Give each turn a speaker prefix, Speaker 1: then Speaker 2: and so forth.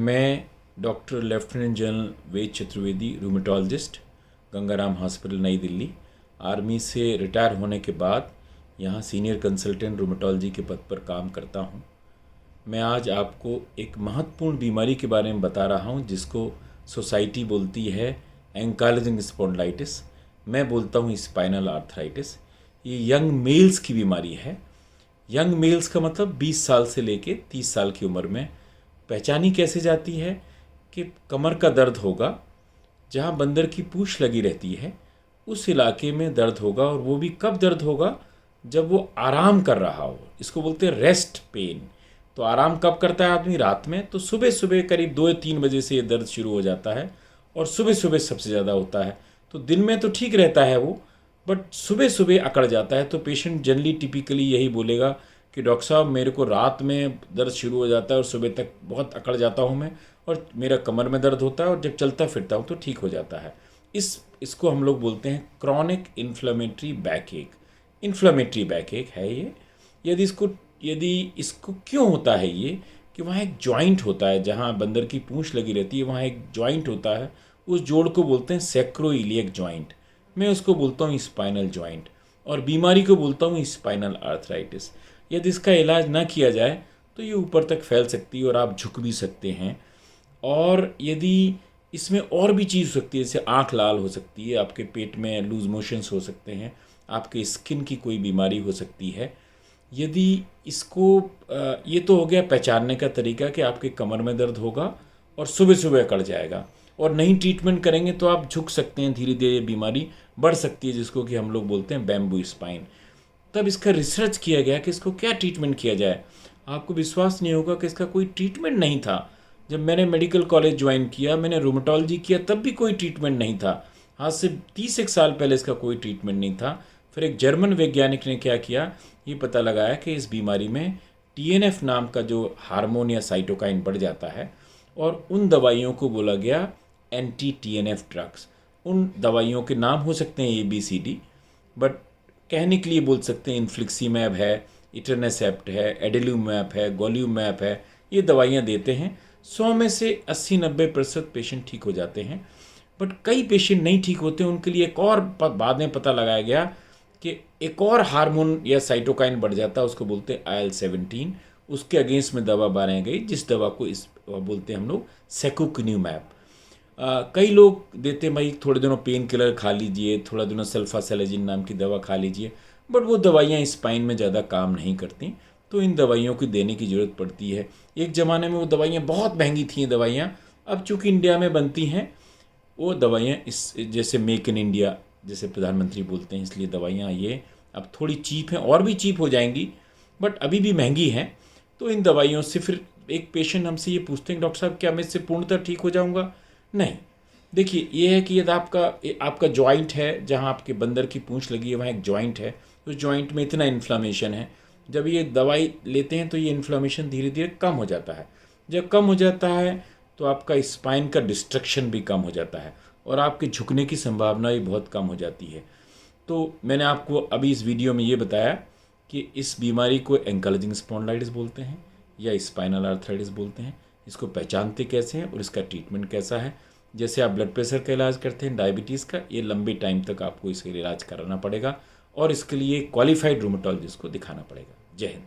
Speaker 1: मैं doctor lieutenant general Ved Chaturvedi, rheumatologist, Gangaram hospital नई Delhi, army से रिटायर होने के बाद यहाँ सीनियर कंसल्टेंट रूमेटोलॉजी के पद पर काम करता हूँ। मैं आज आपको एक महत्वपूर्ण बीमारी के बारे में बता रहा हूँ जिसको सोसाइटी बोलती है एंकाइलोजिंग स्पॉन्डिलाइटिस, मैं बोलता हूँ स्पाइनल आर्थराइटिस। ये यंग मेल्स की बीमारी है। यंग मेल्स का मतलब 20 साल से लेके 30 साल की उम्र में। पहचानी कैसे जाती है कि कमर का दर्द होगा, जहाँ बंदर की पूंछ लगी रहती है उस इलाके में दर्द होगा, और वो भी कब दर्द होगा, जब वो आराम कर रहा हो। इसको बोलते हैं रेस्ट पेन। तो आराम कब करता है आदमी? रात में। तो सुबह सुबह करीब 2 या 3 बजे से ये दर्द शुरू हो जाता है और सुबह सुबह सबसे ज़्यादा होता है। तो दिन में तो ठीक रहता है वो, बट सुबह सुबह अकड़ जाता है। तो पेशेंट जनरली टिपिकली यही बोलेगा कि डॉक्टर साहब मेरे को रात में दर्द शुरू हो जाता है और सुबह तक बहुत अकड़ जाता हूँ मैं, और मेरा कमर में दर्द होता है, और जब चलता फिरता हूँ तो ठीक हो जाता है। इसको हम लोग बोलते हैं क्रॉनिक इन्फ्लेमेटरी बैक एक। इन्फ्लेमेटरी बैक एक है ये। यदि इसको क्यों होता है ये, कि वहाँ एक जॉइंट होता है, जहाँ बंदर की पूंछ लगी रहती है वहाँ एक जॉइंट होता है। उस जोड़ को बोलते हैं सैक्रोइलियक जॉइंट। मैं उसको बोलता हूँ स्पाइनल जॉइंट, और बीमारी को बोलता हूँ स्पाइनल आर्थराइटिस। यदि इसका इलाज ना किया जाए तो ये ऊपर तक फैल सकती है और आप झुक भी सकते हैं। और यदि इसमें और भी चीज़ हो सकती है, जैसे आँख लाल हो सकती है, आपके पेट में लूज मोशंस हो सकते हैं, आपके स्किन की कोई बीमारी हो सकती है। यदि इसको ये तो हो गया पहचानने का तरीका कि आपके कमर में दर्द होगा और सुबह सुबह अकड़ जाएगा, और नहीं ट्रीटमेंट करेंगे तो आप झुक सकते हैं, धीरे धीरे ये बीमारी बढ़ सकती है, जिसको कि हम लोग बोलते हैं बैम्बू स्पाइन। तब इसका रिसर्च किया गया कि इसको क्या ट्रीटमेंट किया जाए। आपको विश्वास नहीं होगा कि इसका कोई ट्रीटमेंट नहीं था। जब मैंने मेडिकल कॉलेज ज्वाइन किया, मैंने रूमेटोलॉजी किया, तब भी कोई ट्रीटमेंट नहीं था। आज से 30 साल पहले इसका कोई ट्रीटमेंट नहीं था। फिर एक जर्मन वैज्ञानिक ने क्या किया, ये पता लगाया कि इस बीमारी में TNF नाम का जो हार्मोन या साइटोकाइन बढ़ जाता है, और उन दवाइयों को बोला गया एंटी TNF ड्रग्स। उन दवाइयों के नाम हो सकते हैं ABCD, बट कहने के लिए बोल सकते हैं इन्फ्लिक्सीमैब है, इटरनेसेप्ट है, एडेलुमैब है, गोलियुमैब है। ये दवाइयाँ देते हैं। 100 में से 80-90% पेशेंट ठीक हो जाते हैं, बट कई पेशेंट नहीं ठीक होते। उनके लिए एक और बाद में पता लगाया गया कि एक और हार्मोन या साइटोकाइन बढ़ जाता है, उसको बोलते हैं IL-17। उसके अगेंस्ट में दवा बनाई गई, जिस दवा को बोलते हैं हम लोग सेकुकिन्यूमैब। कई लोग देते हैं भाई थोड़े दिनों पेन किलर खा लीजिए, थोड़ा दिनों सल्फासेलेजिन नाम की दवा खा लीजिए, बट वो दवाइयाँ स्पाइन में ज़्यादा काम नहीं करती। तो इन दवाइयों की देने की ज़रूरत पड़ती है। एक ज़माने में वो दवाइयाँ बहुत महंगी थी दवाइयाँ, अब चूँकि इंडिया में बनती हैं वो दवाइयाँ, इस जैसे मेक इन इंडिया जैसे प्रधानमंत्री बोलते हैं, इसलिए दवाइयाँ ये अब थोड़ी चीप हैं, और भी चीप हो जाएंगी, बट अभी भी महंगी हैं। तो इन दवाइयों से फिर एक पेशेंट हमसे ये पूछते हैं, डॉक्टर साहब क्या मैं इससे पूर्णतः ठीक हो जाऊँगा? नहीं। देखिए, ये है कि यदि आपका जॉइंट है, जहाँ आपके बंदर की पूंछ लगी है वहाँ एक जॉइंट है, उस जॉइंट में इतना इन्फ्लामेशन है। जब ये दवाई लेते हैं तो ये इन्फ्लामेशन धीरे धीरे कम हो जाता है। जब कम हो जाता है तो आपका स्पाइन का डिस्ट्रक्शन भी कम हो जाता है, और आपके झुकने की संभावना भी बहुत कम हो जाती है। तो मैंने आपको अभी इस वीडियो में ये बताया कि इस बीमारी को एंकाइलोजिंग स्पॉन्डिलाइटिस बोलते हैं या स्पाइनल आर्थराइटिस बोलते हैं। इसको पहचानते कैसे हैं और इसका ट्रीटमेंट कैसा है। जैसे आप ब्लड प्रेशर का इलाज करते हैं, डायबिटीज़ का, ये लंबे टाइम तक आपको इसका इलाज कराना पड़ेगा, और इसके लिए क्वालिफाइड रूमेटोलॉजिस्ट को दिखाना पड़ेगा। जय हिंद।